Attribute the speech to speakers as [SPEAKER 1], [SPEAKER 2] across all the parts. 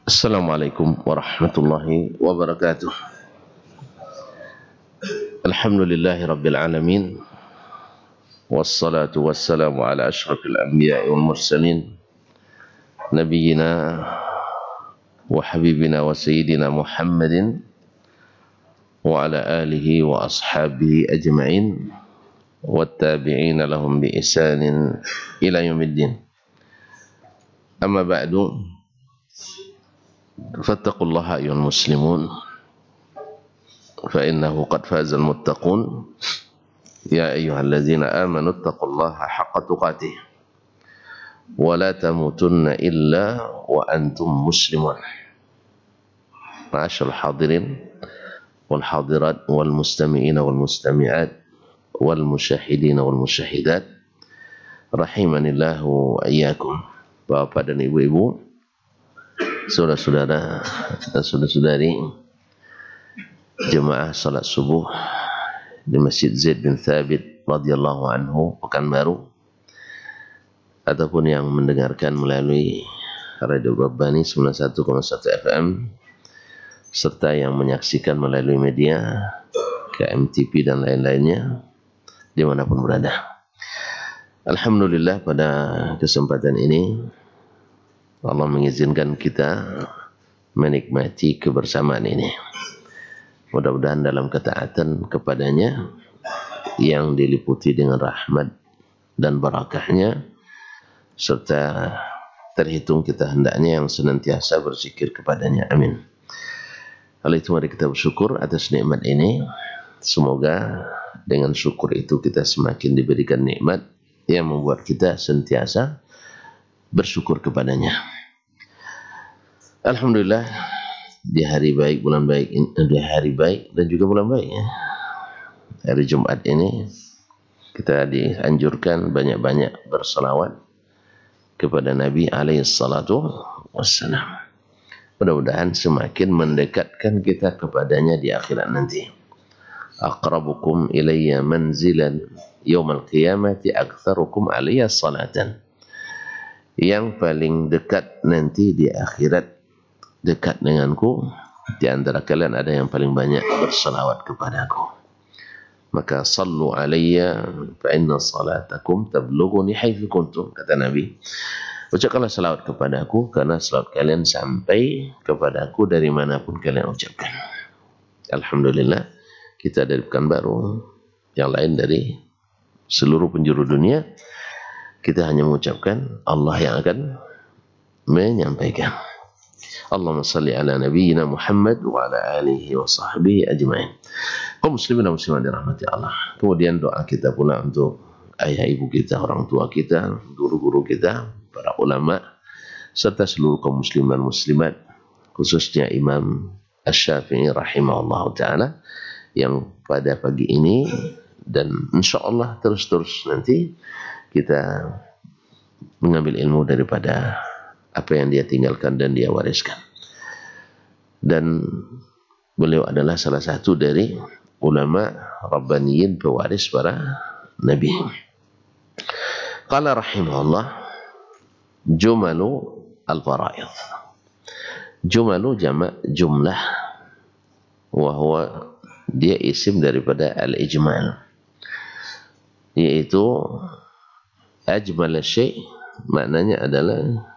[SPEAKER 1] Assalamualaikum warahmatullahi wabarakatuh. Alhamdulillahi rabbil alamin. Wassalatu wassalamu ala ashrafil anbiya'i wal mursalin. Nabiyyina wa habibina wa sayyidina Muhammadin wa ala alihi wa ashabihi ajma'in. Wattabi'ina lahum bi ihsanin ila yaumiddin. Amma ba'du. Fattaqullaha ayyuhal muslimun fa innahu qad fazal muttaqun ya ayyuhalladzina amanu taqullaha haqqa tuqatih wa la tamutunna illa wa antum muslimun. Ma'asyiral hadirin wal hadirat wal mustami'ina wal mustami'at wal musyahidina wal musyahidat rahimanillahu wa iyyakum. Bapak dan ibu-ibu, saudara-saudara dan saudara-saudari jemaah salat subuh di Masjid Zaid bin Thabit radhiyallahu anhu Pekanbaru, ataupun yang mendengarkan melalui Radio Rabbani 91,1 FM, serta yang menyaksikan melalui media KMTV dan lain-lainnya dimanapun berada. Alhamdulillah, pada kesempatan ini Allah mengizinkan kita menikmati kebersamaan ini. Mudah-mudahan dalam ketaatan kepadanya yang diliputi dengan rahmat dan barakahnya, serta terhitung kita hendaknya yang senantiasa berzikir kepadanya. Amin. Oleh itu mari kita bersyukur atas nikmat ini. Semoga dengan syukur itu kita semakin diberikan nikmat yang membuat kita sentiasa bersyukur kepadanya. Alhamdulillah, di hari baik, bulan baik, di hari baik dan juga bulan baik ya. Hari Jumat ini kita dianjurkan banyak-banyak berselawat kepada Nabi alaihi salatu wassalam. Mudah-mudahan semakin mendekatkan kita kepadanya di akhirat nanti. Aqrabukum ilayya manzilan yaumal qiyamati aktsarukum alayya salatan. Yang paling dekat nanti di akhirat dekat denganku, di antara kalian ada yang paling banyak bersalawat kepadaku. Maka sallu alayya fa inna salatakum tablughuni haitsu kuntum, kata Nabi. Ucapkanlah salawat kepadaku karena salawat kalian sampai kepadaku dari manapun kalian ucapkan. Alhamdulillah, kita dari Pekanbaru, yang lain dari seluruh penjuru dunia, kita hanya mengucapkan, Allah yang akan menyampaikan. Allahumma salli ala nabiyyina Muhammad wa ala alihi wa sahbihi ajma'in. Kaum muslimin dan muslimat dirahmati Allah. Kemudian doa kita pula untuk ayah ibu kita, orang tua kita, guru-guru kita, para ulama, serta seluruh kaum muslimin dan muslimat, khususnya Imam Asy-Syafi'i rahimahullah ta'ala, yang pada pagi ini dan insyaAllah terus-terus nanti kita mengambil ilmu daripada apa yang dia tinggalkan dan dia wariskan. Dan beliau adalah salah satu dari ulama Rabbaniyin, pewaris para nabi. Qala rahimahullah, jumalu al-fara'id. Jumalu jamak jumlah, wahwa dia isim daripada al-ijmal, yaitu ajmal syai', maknanya adalah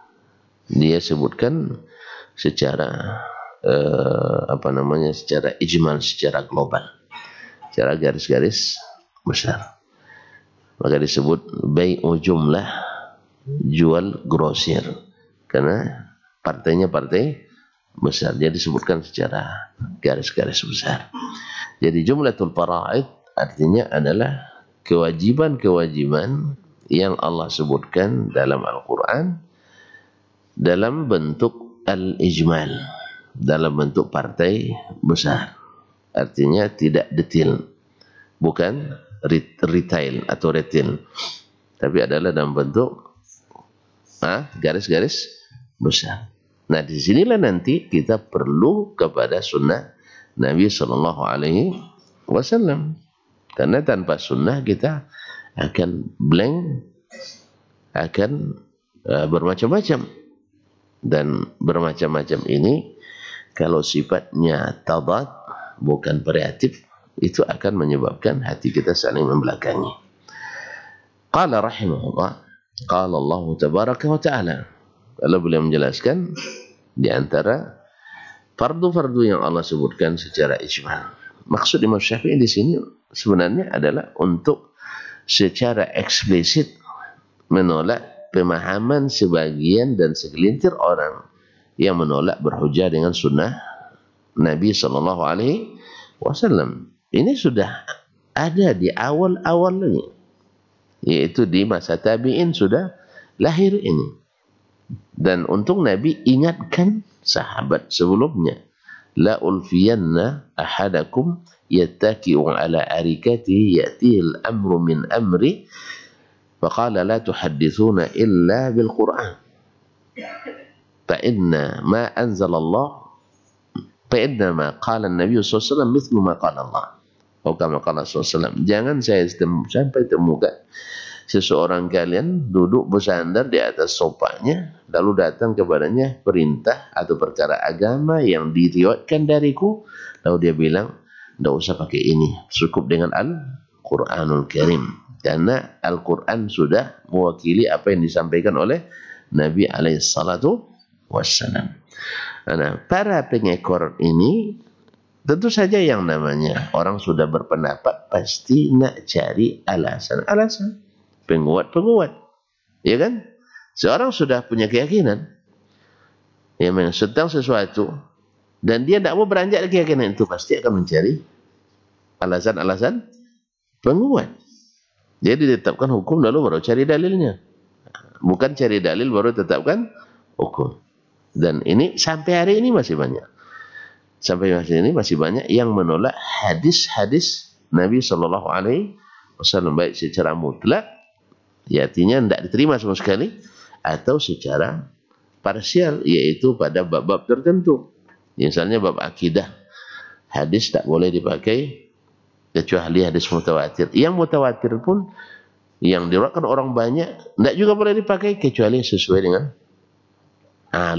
[SPEAKER 1] dia sebutkan secara secara ijmal, secara global, secara garis-garis besar. Maka disebut bai'u jumlah, jual grosir, karena partainya partai besar, dia disebutkan secara garis-garis besar. Jadi jumlatul fara'id artinya adalah kewajiban-kewajiban yang Allah sebutkan dalam Al-Quran dalam bentuk al-ijmal, dalam bentuk partai besar. Artinya tidak detail, bukan retail atau retail, tapi adalah dalam bentuk garis-garis besar. Nah, disinilah nanti kita perlu kepada sunnah Nabi Sallallahu Alaihi Wasallam, karena tanpa sunnah kita akan blank, akan bermacam-macam, dan bermacam-macam ini kalau sifatnya tadad, bukan variatif, itu akan menyebabkan hati kita saling membelakangi. Qala rahimahullah, qala Allah tabaraka wa ta'ala, kalau beliau menjelaskan di antara fardu-fardu yang Allah sebutkan secara ijmal. Maksud Imam Syafi'i di sini sebenarnya adalah untuk secara eksplisit menolak pemahaman sebagian dan segelintir orang yang menolak berhujjah dengan sunnah Nabi sallallahu alaihi wasallam. Ini sudah ada di awal-awal ini, yaitu di masa tabi'in sudah lahir ini. Dan untung Nabi ingatkan sahabat sebelumnya, la ulfiyanna ahadakum yattaki'u ala arikatihi ya'tihi al-amru min amri faqala la tuhaddithuna illa bil Qur'an fa inna ma anzalallah fa inna ma qala an-nabiy sallallahu alaihi wasallam mithlu ma qala Allah. Oh, kama qala sallallahu alaihi wasallam, jangan saya sampai temukan seseorang kalian duduk bersandar di atas sofanya, lalu datang kepadanya perintah atau perkara agama yang diriwayatkan dariku, lalu dia bilang, tidak usah pakai ini, cukup dengan Al-Quranul Karim, karena Al-Quran sudah mewakili apa yang disampaikan oleh Nabi alaihissalatu wassalam. Nah, para pengekor ini tentu saja yang namanya orang sudah berpendapat pasti nak cari alasan-alasan, penguat-penguat, ya kan? Seorang sudah punya keyakinan yang tentang sesuatu dan dia tidak mau beranjak dari keyakinan itu, pasti akan mencari alasan-alasan penguat. Jadi ditetapkan hukum lalu baru cari dalilnya, bukan cari dalil baru tetapkan hukum. Dan ini sampai hari ini masih banyak. Sampai hari ini masih banyak yang menolak hadis-hadis Nabi sallallahu alaihi wasallam, baik secara mutlak, ya artinya tidak diterima sama sekali, atau secara parsial, yaitu pada bab-bab tertentu. Misalnya bab akidah, hadis tak boleh dipakai kecuali hadis mutawatir. Yang mutawatir pun yang diriwayatkan orang banyak tidak juga boleh dipakai kecuali sesuai dengan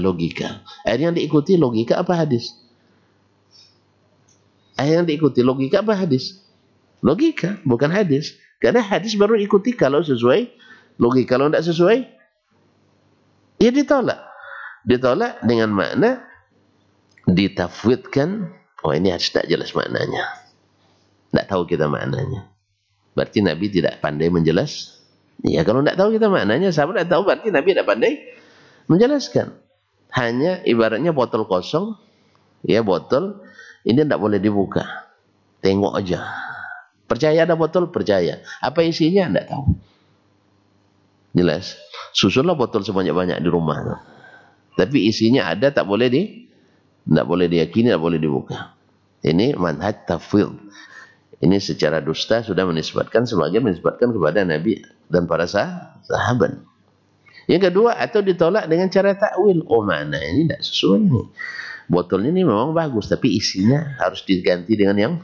[SPEAKER 1] logika. Akhirnya yang diikuti logika apa hadis? Yang diikuti logika apa hadis? Logika, bukan hadis. Karena hadis baru ikuti kalau sesuai logika. Kalau tidak sesuai, ya ditolak. Ditolak dengan makna ditafwidkan. Oh, ini hadis tak jelas maknanya, tidak tahu kita maknanya. Berarti Nabi tidak pandai menjelas. Ya, kalau tidak tahu kita maknanya, sahabat tidak tahu, berarti Nabi tidak pandai menjelaskan. Hanya ibaratnya botol kosong, ya botol ini tidak boleh dibuka, tengok aja. Percaya ada botol, percaya. Apa isinya tidak tahu. Jelas. Susunlah botol sebanyak-banyak di rumah, tapi isinya ada, tak boleh tidak boleh diyakini, tidak boleh dibuka. Ini manhaj tafwid. Ini secara dusta sudah menisbatkan kepada Nabi dan para sahabat. Yang kedua, atau ditolak dengan cara takwil. Oh, mana ini tidak sesuai nih. Botol ini memang bagus, tapi isinya harus diganti dengan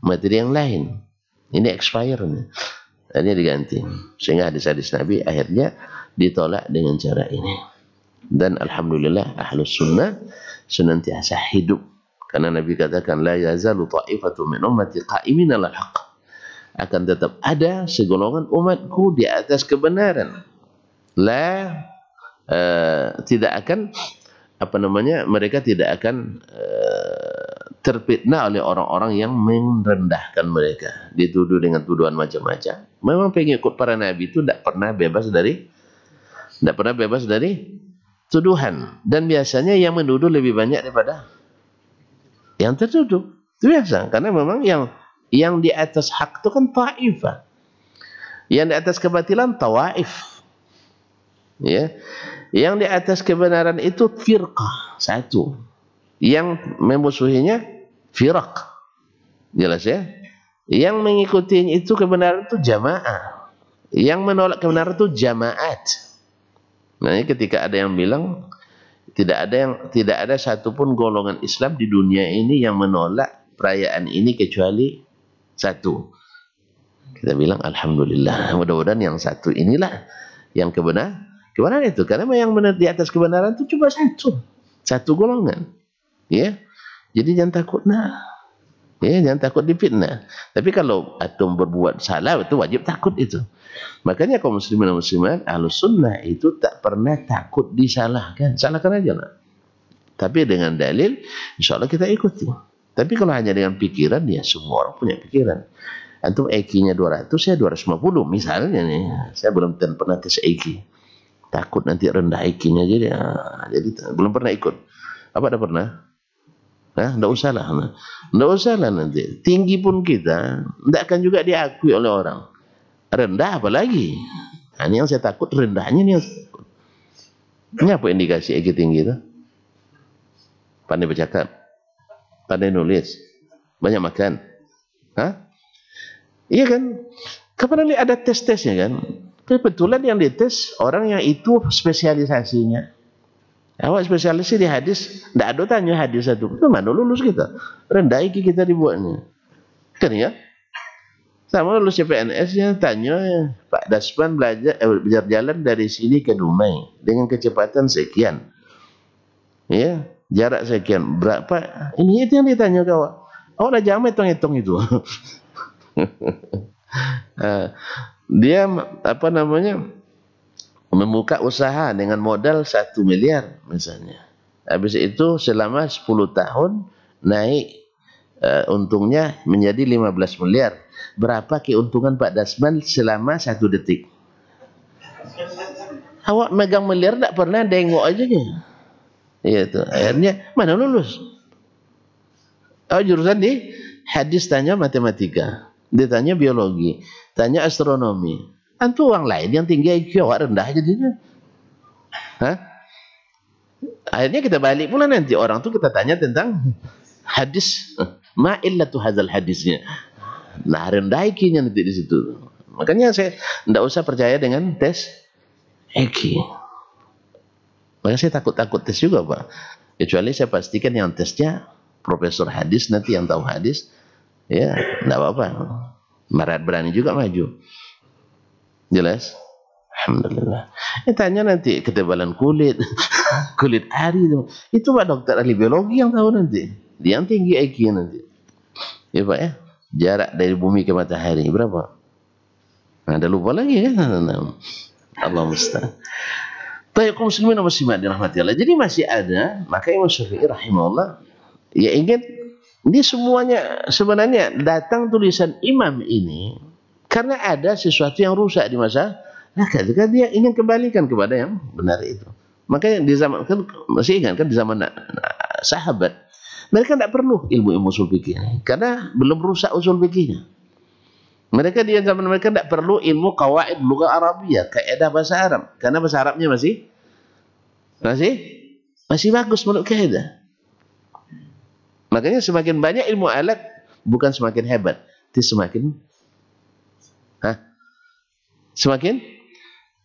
[SPEAKER 1] materi yang lain. Ini expire nih. Ini diganti. Sehingga hadis-hadis Nabi akhirnya ditolak dengan cara ini. Dan alhamdulillah ahlus sunnah senantiasa hidup. Karena Nabi katakan, la yazalu ta'ifatu min ummati qa'imin 'alal haqq. Akan tetap ada segolongan umatku di atas kebenaran. Tidak akan mereka tidak akan terfitnah oleh orang-orang yang merendahkan mereka, dituduh dengan tuduhan macam-macam. Memang pengikut para nabi itu tidak pernah bebas dari tuduhan, dan biasanya yang menuduh lebih banyak daripada yang tertuduh. Itu biasa, karena memang yang di atas hak itu kan ta'ifah, yang di atas kebatilan tawaif, ya. Yang di atas kebenaran itu firqah, satu. Yang memusuhinya firaq, jelas ya. Yang mengikuti itu kebenaran itu jamaah, yang menolak kebenaran itu jamaat. Nah, ketika ada yang bilang tidak ada satupun golongan Islam di dunia ini yang menolak perayaan ini kecuali satu, kita bilang alhamdulillah, mudah-mudahan yang satu inilah yang kebenaran itu. Karena yang benar di atas kebenaran itu cuma satu golongan. Ya, jadi jangan takut ya, jangan takut difitnah. Tapi kalau antum berbuat salah itu wajib takut itu. Makanya kaum muslimin dan muslimat Ahlus Sunnah itu tak pernah takut disalahkan. Salahkan aja lah. Tapi dengan dalil, insya Allah kita ikuti. Tapi kalau hanya dengan pikiran, ya semua orang punya pikiran. Antum EQ-nya 200, saya 250 misalnya nih. Saya belum pernah tes EQ. Takut nanti rendah EQ-nya jadi belum pernah ikut. Apa dah pernah? Nggak usah lah. Nggak usah lah nanti. Tinggi pun kita, nggak akan juga diakui oleh orang. Rendah apalagi. Ini yang saya takut rendahnya nih. Ini apa indikasi EQ tinggi itu? Pandai bercakap, pandai nulis, banyak makan. Iya kan? Kapan ada tes-tesnya kan? Kebetulan yang dites orang yang itu spesialisasinya. Awak spesialisasi di hadis, tidak ada tanya hadis satu. Mana lulus kita? Rendah IQ kita dibuatnya. Kan ya? Sama lulus CPNS-nya tanya, Pak Dasman berjalan dari sini ke Dumai dengan kecepatan sekian. Ya, jarak sekian. Berapa? Ini itu yang ditanya kau. Awak dah jangan hitung-hitung itu. Dia apa namanya? Membuka usaha dengan modal 1 miliar misalnya. Habis itu selama 10 tahun naik untungnya menjadi 15 miliar. Berapa keuntungan Pak Dasman selama 1 detik? Awak megang miliar tak pernah dengok aja nih. Ya itu. Akhirnya mana lulus? Jurusan di hadis tanya matematika, dia tanya biologi, tanya astronomi. Antu orang lain yang tinggi IQ awak rendah jadinya. Akhirnya kita balik pula nanti orang tu kita tanya tentang hadis. Ma illatu hadzal hadisnya. Nah, rendah IQ-nya nanti di situ. Makanya saya tidak usah percaya dengan tes IQ. Makanya saya takut tes juga, Pak. Kecuali saya pastikan yang tesnya profesor hadis nanti yang tahu hadis. Ya, tidak apa-apa. Berani juga maju. Jelas? Alhamdulillah. Tanya nanti ketebalan kulit, kulit ari itu Pak dokter ahli biologi yang tahu nanti. Dia yang tinggi IQ nanti. Ya Pak ya. Jarak dari bumi ke matahari berapa? Ada lupa lagi ya. Allah musta'an. Baik kaum muslimin dan muslimat dirahmati Allah. Jadi masih ada, maka Imam Syafi'i rahimahullah ya ingin ini semuanya sebenarnya datang tulisan imam ini karena ada sesuatu yang rusak di masa ketika dia ingin kembalikan kepada yang benar itu. Makanya di zaman kan masih ingat kan di zaman sahabat mereka tidak perlu ilmu usul fikih karena belum rusak usul fikihnya. Mereka di zaman mereka tidak perlu ilmu qawaid lughah Arabiyah, kaidah bahasa Arab karena bahasa Arabnya masih bagus menurut kaidah. Makanya semakin banyak ilmu alat bukan semakin hebat, tapi semakin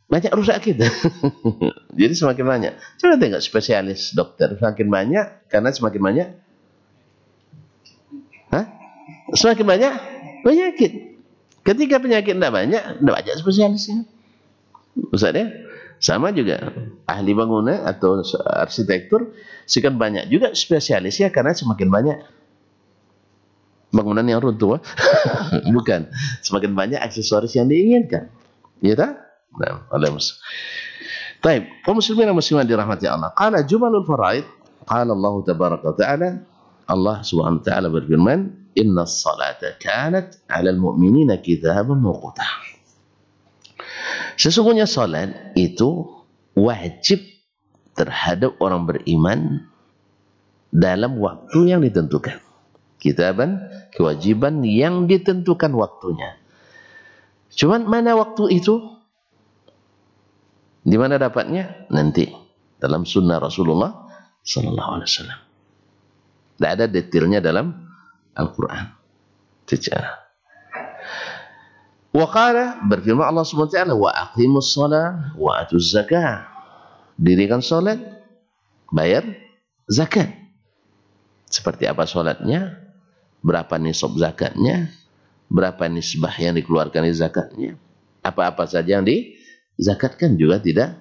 [SPEAKER 1] banyak rusak kita. Jadi semakin banyak. Coba tengok spesialis dokter semakin banyak karena semakin banyak semakin banyak penyakit. Ketika penyakit tidak banyak spesialisnya. Ustaz ya? Sama juga ahli bangunan atau arsitektur sekian banyak juga spesialisnya karena semakin banyak bangunan yang runtuh. Bukan, semakin banyak aksesoris yang diinginkan. Ya tak? Nah, alhamdulillah. Baik, kaum muslimin dan muslimat dirahmati Allah. Qala jumalul faraid, qala Allah tabaraka wa ta'ala, Allah Subhanahu wa ta'ala berfirman, "Innas salata kanat 'alal mu'minina kitaban mawquta." Sesungguhnya salat itu wajib terhadap orang beriman dalam waktu yang ditentukan. Kitaban, kewajiban yang ditentukan waktunya. Cuman mana waktu itu? Di mana dapatnya? Nanti dalam sunnah Rasulullah sallallahu alaihi wasallam. Tidak ada detailnya dalam Al-Quran. Secara. Wa qala berfirman Allah Subhanahu wa taala wa aqimus shalah wa atuz zakah. Dirikan salat, bayar zakat. Seperti apa salatnya? Berapa nisab zakatnya? Berapa nisbah yang dikeluarkan dari zakatnya? Apa-apa saja yang Zakat kan juga tidak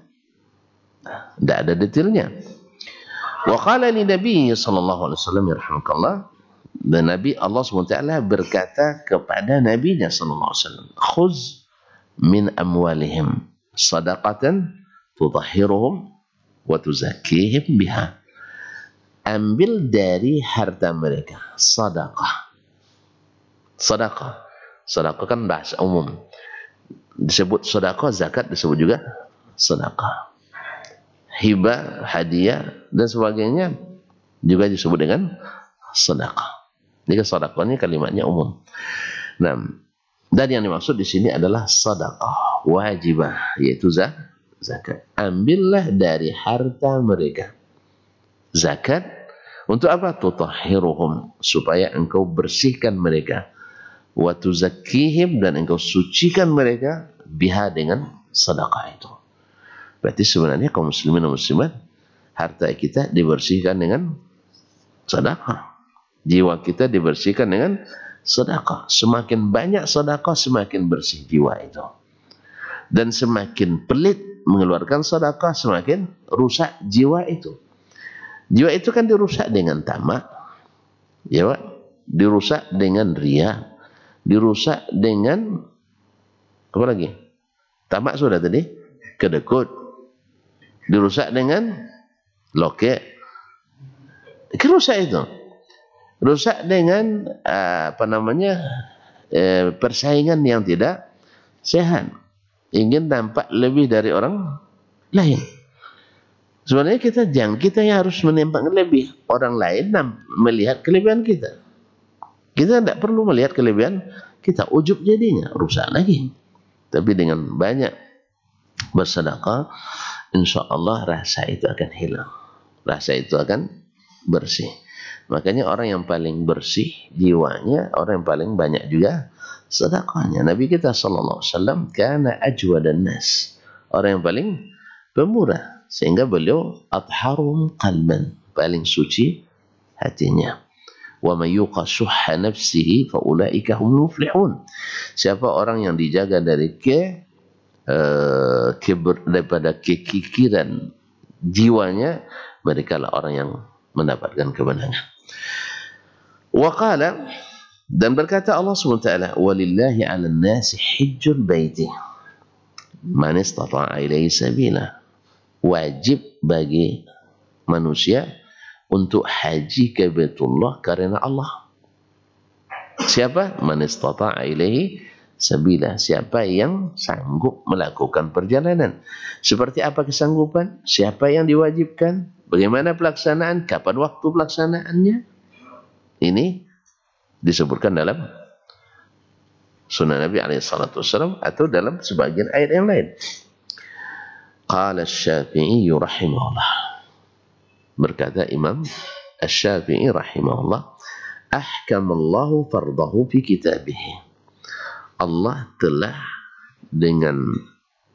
[SPEAKER 1] ada detailnya. Wa qala li Nabi sallallahu alaihi wasallam yarhamukallah, dan Nabi Allah SWT berkata kepada Nabi-Nya sallallahu alaihi wasallam, khuz min amwalihim sadaqatan tutahhiruhum wa tuzakkihim biha. Ambil dari harta mereka sedekah. Sedekah. Sedekah kan bahasa umum. Disebut sedekah, zakat disebut juga sedekah. Hibah, hadiah dan sebagainya juga disebut dengan sedekah. Jadi sedekah ini kalimatnya umum. Nah, dan yang dimaksud di sini adalah sedekah wajibah, yaitu zakat. Ambillah dari harta mereka zakat. Untuk apa? Tutahhiruhum, supaya engkau bersihkan mereka. Wa tuzakkihim, dan engkau sucikan mereka biha, dengan sedekah itu. Berarti sebenarnya kaum muslimin dan muslimat, harta kita dibersihkan dengan sedekah. Jiwa kita dibersihkan dengan sedekah. Semakin banyak sedekah, semakin bersih jiwa itu. Dan semakin pelit mengeluarkan sedekah, semakin rusak jiwa itu. Jiwa itu kan dirusak dengan tamak, ya Pak? Dirusak dengan riya, dirusak dengan apa lagi? Tamak sudah tadi, kedekut, dirusak dengan loket, rusak itu, rusak dengan persaingan yang tidak sehat, ingin nampak lebih dari orang lain. Sebenarnya kita yang harus menimpak lebih. Orang lain melihat kelebihan kita. Kita tidak perlu melihat kelebihan kita. Ujub jadinya, rusak lagi. Tapi dengan banyak bersedekah, insya Allah rasa itu akan hilang. Rasa itu akan bersih. Makanya orang yang paling bersih jiwanya, orang yang paling banyak juga sedekahnya. Nabi kita sallallahu alaihi wasallam kana ajwadan nas. Orang yang paling pemurah. Sehingga beliau atharum qalban, paling suci hatinya. Wa may yuqa shuhha nafsihi fa ulaika humul muflihun. Siapa orang yang dijaga dari daripada kekikiran jiwanya, mereka lah orang yang mendapatkan kemenangan. Wa qala, dan berkata Allah SWT, walillahi 'alan nasi hajjul baiti man istata'a ilaihi sabila. Wajib bagi manusia untuk haji ke Baitullah karena Allah. Siapa? Man istata'a ilaihi sabila. Siapa yang sanggup melakukan perjalanan. Seperti apa kesanggupan? Siapa yang diwajibkan? Bagaimana pelaksanaan? Kapan waktu pelaksanaannya? Ini disebutkan dalam Sunnah Nabi SAW atau dalam sebagian ayat yang lain. Qala Asy-Syafi'i rahimahullah. Berkata Imam Asy-Syafi'i rahimahullah, ahkamallahu fardahu fi kitabih. Allah telah dengan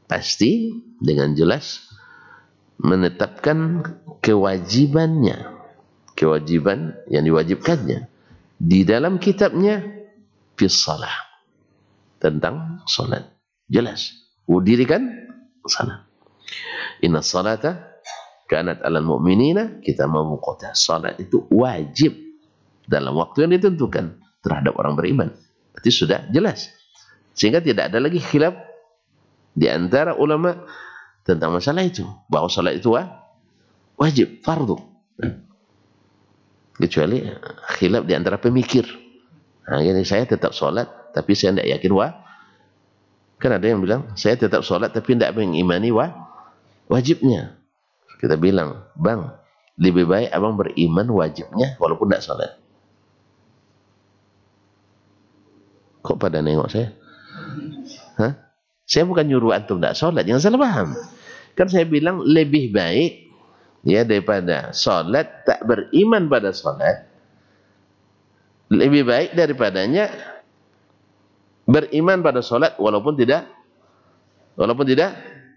[SPEAKER 1] pasti, dengan jelas menetapkan kewajibannya, kewajiban yang diwajibkannya di dalam kitabnya fi shalah, tentang salat. Jelas, dirikan salat. Inna salata kanat 'alal mu'minina kitaban mawquta. Salat itu wajib dalam waktu yang ditentukan terhadap orang beriman. Berarti sudah jelas. Sehingga tidak ada lagi khilaf di antara ulama tentang masalah itu, bahwa salat itu wajib, fardu. Kecuali khilaf di antara pemikir. Nah, ini saya tetap salat tapi saya tidak yakin kan ada yang bilang saya tetap salat tapi tidak mengimani wajibnya. Kita bilang, bang, lebih baik abang beriman wajibnya walaupun tidak salat. Kok pada nengok saya? Hah? Saya bukan nyuruh antum tidak salat, jangan salah paham. Kan saya bilang lebih baik ya daripada salat tak beriman pada salat. Lebih baik daripadanya beriman pada salat walaupun tidak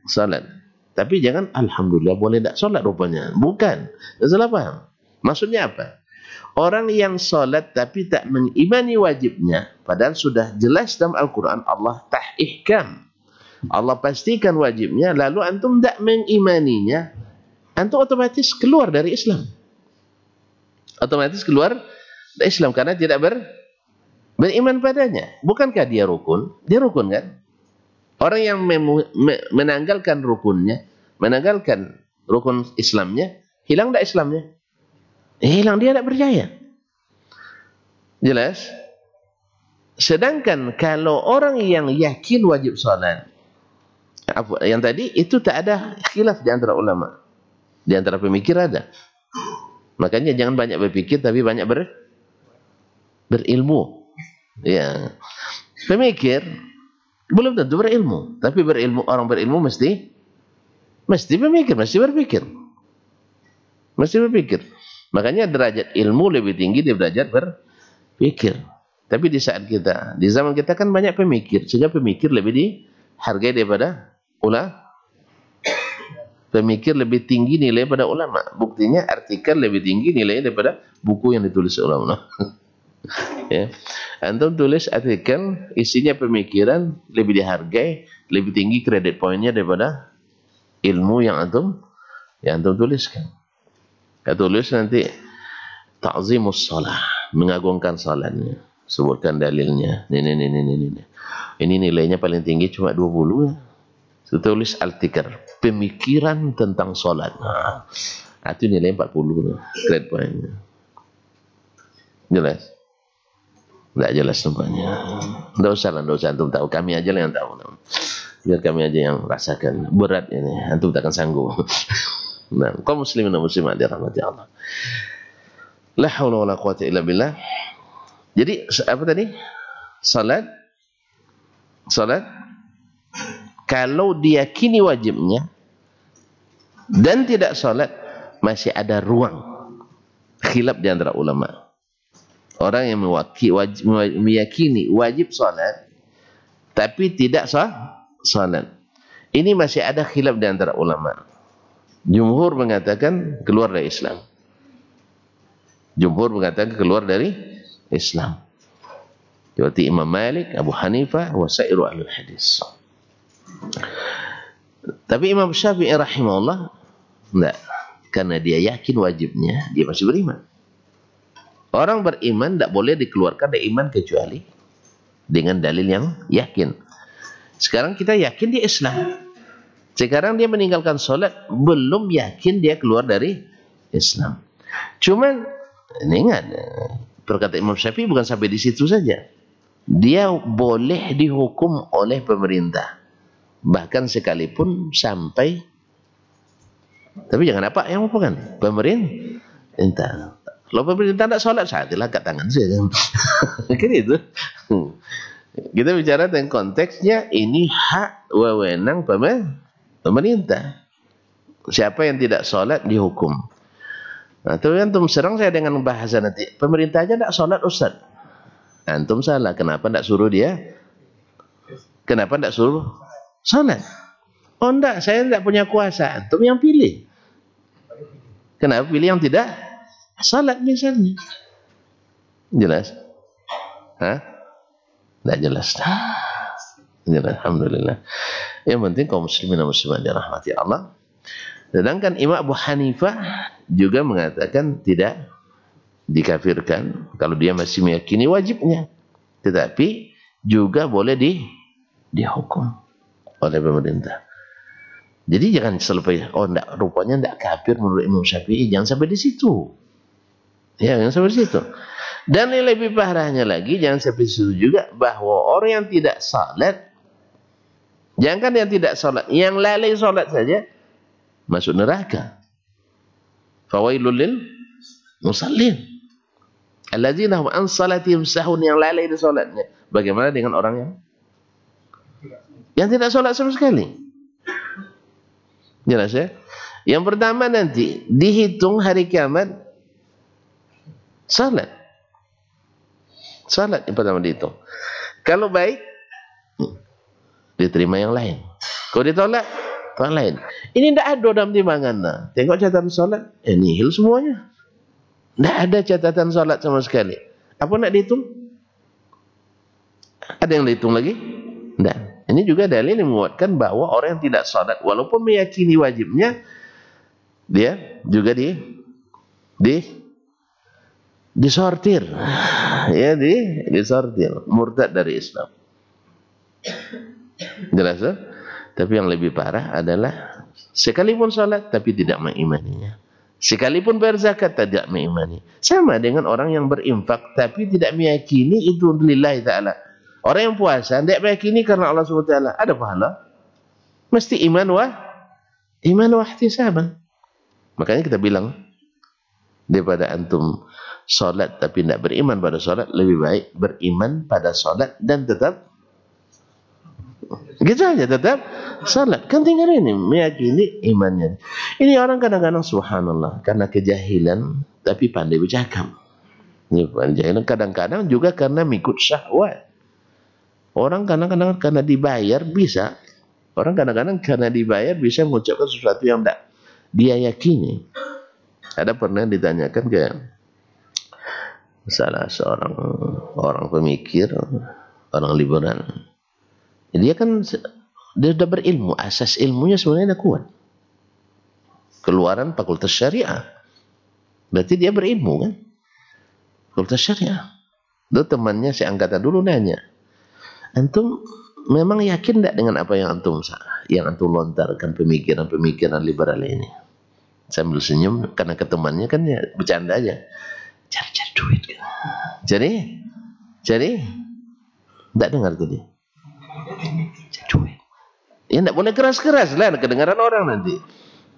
[SPEAKER 1] salat. Tapi jangan alhamdulillah boleh tak salat rupanya. Bukan. Salah paham. Maksudnya apa? Orang yang salat tapi tak mengimani wajibnya, padahal sudah jelas dalam Al-Quran Allah ihkam Allah pastikan wajibnya, lalu antum tidak mengimaninya, antum otomatis keluar dari Islam. Otomatis keluar dari Islam karena tidak beriman padanya. Bukankah dia rukun? Dia rukun kan? Orang yang menanggalkan rukunnya, menanggalkan rukun Islamnya, hilang tidak Islamnya? Hilang, dia tidak percaya. Jelas? Sedangkan kalau orang yang yakin wajib salat, yang tadi itu tak ada khilaf di antara ulama, di antara pemikir ada. Makanya jangan banyak berpikir tapi banyak berilmu. Ya, pemikir belum tentu berilmu, tapi orang berilmu mesti pemikir, mesti berpikir. Makanya derajat ilmu lebih tinggi dari derajat berpikir. Tapi di saat kita, di zaman kita kan banyak pemikir, sehingga pemikir lebih dihargai daripada ulama. Pemikir lebih tinggi nilai pada ulama. Buktinya artikel lebih tinggi nilai daripada buku yang ditulis ulama. Ya. Antum tulis artikel isinya pemikiran, lebih dihargai, lebih tinggi kredit poinnya daripada ilmu yang antum tuliskan. Ya, tulis nanti ta'zimus shalah, mengagungkan salatnya, sebutkan dalilnya. Ini nilainya paling tinggi cuma 20 ya. Tulis artikel pemikiran tentang salat. Nah, itu nilai 40 kredit poinnya. Jelas? Tidak jelas nampaknya. Tidak usah antum tahu, kami aja yang tahu. Biar kami aja yang rasakan berat ini, antum takkan sanggup. Nah, kaum muslimin dan muslimat dirahmati Allah. La haula wala quwwata illa billah. Jadi apa tadi? Salat kalau diyakini wajibnya dan tidak salat, masih ada ruang khilaf di antara ulama. Orang yang meyakini wajib salat tapi tidak salat, ini masih ada khilaf di antara ulama. Jumhur mengatakan keluar dari Islam. Seperti Imam Malik, Abu Hanifah, wa sairu ahlul hadis. Tapi Imam Syafi'i rahimahullah enggak, karena dia yakin wajibnya, dia masih beriman. Orang beriman tidak boleh dikeluarkan dari iman kecuali dengan dalil yang yakin. Sekarang kita yakin dia Islam. Sekarang dia meninggalkan sholat, belum yakin dia keluar dari Islam. Cuman, ini ingat, perkataan Imam Syafi'i bukan sampai di situ saja. Dia boleh dihukum oleh pemerintah. Bahkan sekalipun sampai, tapi jangan apa yang bukan pemerintah. Kalau pemerintah tidak sholat, saatilah kat tangan saya. Kan itu. Kita bicara tentang konteksnya, ini hak wewenang pemerintah. Siapa yang tidak sholat dihukum. Nah, tapi antum serang saya dengan bahasa nanti, pemerintah aja tidak sholat Ustaz. Antum salah, kenapa tidak suruh dia? Kenapa tidak suruh sholat? Oh enggak, saya tidak punya kuasa. Antum yang pilih. Kenapa pilih yang tidak sholat misalnya? Jelas? Hah? Tidak jelas. Jelas, alhamdulillah. Yang penting kaum muslimin dan muslimat dirahmati Allah. Sedangkan Imam Abu Hanifah juga mengatakan tidak dikafirkan kalau dia masih meyakini wajibnya, tetapi juga boleh dihukum oleh pemerintah. Jadi jangan selesai, oh enggak, rupanya enggak kafir menurut Imam Syafi'i, jangan sampai di situ. Ya, jangan sampai di situ. Dan yang lebih parahnya lagi, jangan sampai di situ juga, bahwa orang yang tidak salat, jangan yang tidak salat, yang lalai salat saja masuk neraka. Fawailul lil musallin alladzina hum an salatihim sahun, yang lalai di salatnya. Bagaimana dengan orang yang tidak salat sama sekali? Jelas ya? Yang pertama nanti dihitung hari kiamat salat yang pertama dihitung. Kalau baik diterima yang lain, kalau ditolak yang lain. Ini tidak ada dalam timbangan. Nah, tengok catatan salat, nihil semuanya. Tidak ada catatan salat sama sekali. Apa nak dihitung? Ada yang dihitung lagi? Tidak. Ini juga dalil yang menguatkan bahwa orang yang tidak salat walaupun meyakini wajibnya, dia juga disortir, ya disortir, murtad dari Islam. Jelas ya? Tapi yang lebih parah adalah sekalipun salat tapi tidak mengimaninya. Sekalipun berzakat tidak mengimani. Sama dengan orang yang berinfak tapi tidak meyakini itu lillahi ta'ala. Orang yang puasa tidak meyakini karena Allah SWT ada pahala. Mesti iman wa ihtisaban. Makanya kita bilang, daripada antum salat tapi tidak beriman pada salat, lebih baik beriman pada salat dan tetap gitu aja, tetap salat. Kan tinggal ini meyakini imannya. Ini orang kadang-kadang subhanallah karena kejahilan tapi pandai bercakap. Ini kejahilan kadang-kadang juga karena mengikut syahwat. Orang kadang-kadang karena dibayar bisa. Orang kadang-kadang karena dibayar bisa mengucapkan sesuatu yang tidak dia yakini. Ada pernah ditanyakan ke salah seorang orang pemikir, orang liberal. Dia kan dia sudah berilmu, asas ilmunya sebenarnya sudah kuat. Keluaran fakultas syariah. Berarti dia berilmu kan? Fakultas syariah. Itu temannya seangkatan dulu nanya, antum memang yakin tidak dengan apa yang antum lontarkan pemikiran liberal ini? Sambil senyum karena ketemannya kan ya bercanda aja. Cari duit kan. Jadi tidak dengar tadi. Duit. Ya tidak boleh keras-keras lah, kedengaran orang nanti.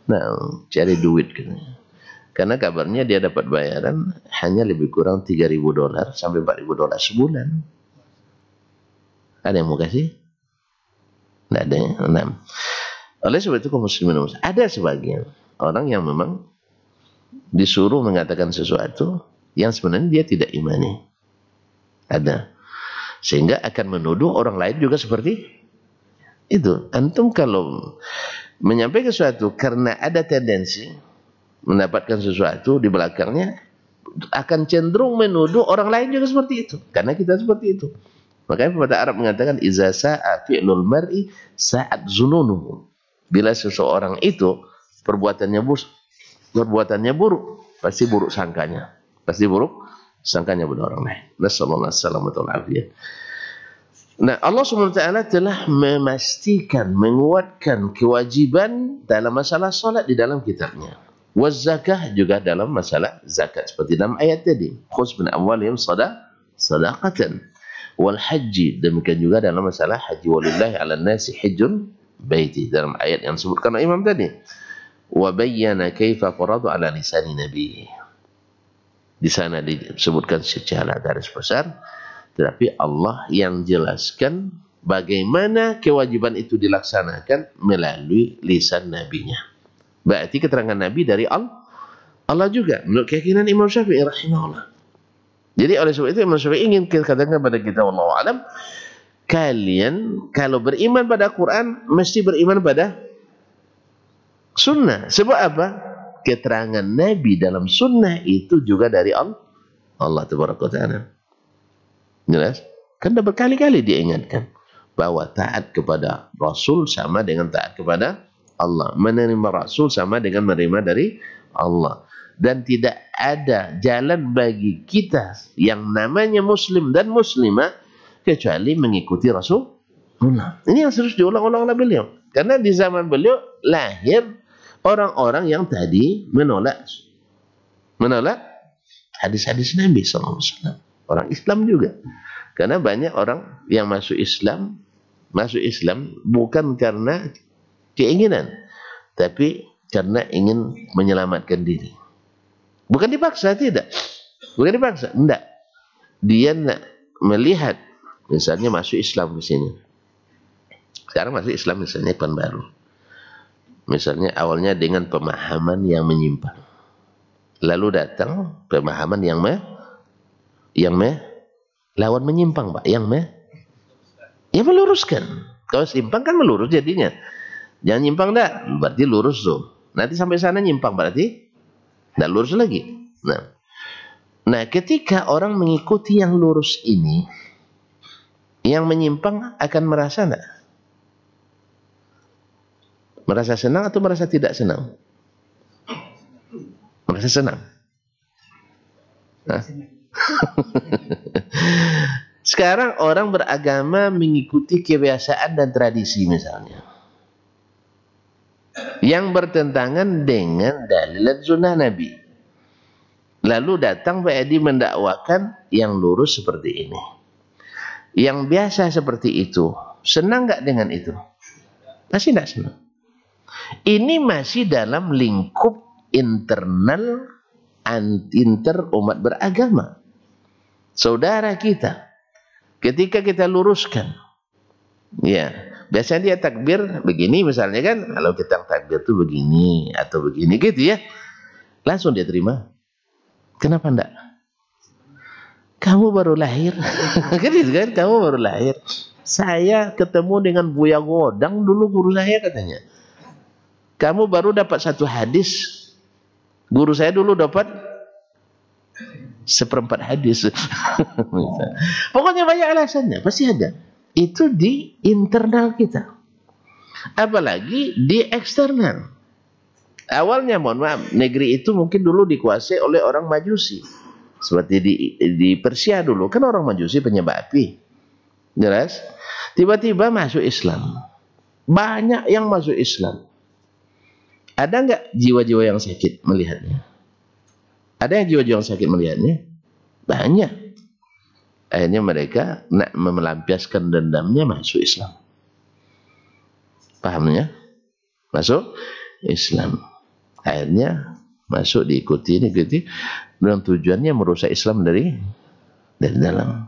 [SPEAKER 1] Nah, cari duit katanya. Karena kabarnya dia dapat bayaran hanya lebih kurang $3.000 sampai $4.000 sebulan. Ada yang mau kasih? Tidak ada ya. Nah, oleh sebab itu kaum muslimin, ada sebagian orang yang memang disuruh mengatakan sesuatu yang sebenarnya dia tidak imani. Ada. Sehingga akan menuduh orang lain juga seperti itu. Antum kalau menyampaikan sesuatu karena ada tendensi mendapatkan sesuatu di belakangnya, akan cenderung menuduh orang lain juga seperti itu. Karena kita seperti itu. Makanya pepatah Arab mengatakan iza sa'a fi'lul mar'i sa'at zununuhu. Bila seseorang itu perbuatannya buruk, pasti buruk sangkanya. Pasti buruk sangkanya pada orang lain. Nasallallahu alaihi wasallam. Nah, Allah SWT telah memastikan, menguatkan kewajiban dalam masalah salat di dalam kitabnya. Waz-zakah juga dalam masalah zakat. Seperti dalam ayat tadi. Khuz min amwalihim sadaqatan. Wal haji. Demikian juga dalam masalah haji. Walillahi ala nasi hijjun baiti. Dalam ayat yang disebutkan oleh Imam tadi. Wa bayyana kaifa faradu ala lisani nabi. Di sana disebutkan secara garis besar. Tetapi Allah yang jelaskan bagaimana kewajiban itu dilaksanakan melalui lisan nabinya. Berarti keterangan Nabi dari Allah juga. Menurut keyakinan Imam Syafi'i rahimahullah. Jadi oleh sebab itu Imam Syafi'i ingin katakan kepada kita, wallahu a'lam, kalian kalau beriman pada Quran mesti beriman pada sunnah. Sebab apa? Keterangan Nabi dalam sunnah itu juga dari Allah tabaraka wa ta'ala. Jelas? Kan dah berkali-kali diingatkan bahwa taat kepada Rasul sama dengan taat kepada Allah. Menerima Rasul sama dengan menerima dari Allah. Dan tidak ada jalan bagi kita yang namanya Muslim dan Muslimah kecuali mengikuti Rasulullah. Ini yang harus diulang-ulang oleh beliau. Karena di zaman beliau lahir orang-orang yang tadi menolak hadis-hadis Nabi SAW. Orang Islam juga. Karena banyak orang yang masuk Islam bukan karena keinginan, tapi karena ingin menyelamatkan diri. Bukan dipaksa, tidak. Bukan dipaksa, enggak. Dia nak melihat, misalnya masuk Islam ke sini. Sekarang masuk Islam misalnya Pekan Baru. Misalnya awalnya dengan pemahaman yang menyimpang. Lalu datang pemahaman yang lawan menyimpang, Pak, yang meluruskan. Kalau simpang kan melurus jadinya. Jangan nyimpang dah, berarti lurus tuh. Nanti sampai sana nyimpang berarti tidak lurus lagi. Nah, ketika orang mengikuti yang lurus ini, yang menyimpang akan merasa enggak? Merasa senang atau merasa tidak senang? Merasa senang. Hah? Sekarang orang beragama mengikuti kebiasaan dan tradisi misalnya, yang bertentangan dengan dalil dan sunnah Nabi. Lalu datang Pak Edi mendakwakan yang lurus seperti ini. Yang biasa seperti itu, senang nggak dengan itu? Masih tidak senang. Ini masih dalam lingkup internal inter umat beragama. Saudara kita, ketika kita luruskan, ya, biasanya dia takbir begini misalnya kan, kalau kita takbir tuh begini atau begini gitu ya, langsung dia terima. Kenapa enggak? Kamu baru lahir, kan gitu kan? Kamu baru lahir. Saya ketemu dengan Buya Godang dulu, guru saya katanya. Kamu baru dapat satu hadis, guru saya dulu dapat seperempat hadis. Pokoknya banyak alasannya, pasti ada. Itu di internal kita, apalagi di eksternal. Awalnya mohon maaf, negeri itu mungkin dulu dikuasai oleh orang Majusi, seperti di Persia dulu kan orang Majusi penyembah api, jelas. Tiba-tiba masuk Islam, banyak yang masuk Islam. Ada nggak jiwa-jiwa yang sakit melihatnya? Ada yang jiwa-jiwa yang sakit melihatnya? Banyak. Akhirnya mereka nak melampiaskan dendamnya masuk Islam. Pahamnya? Masuk Islam. Akhirnya masuk diikuti dengan tujuannya merusak Islam dari dalam.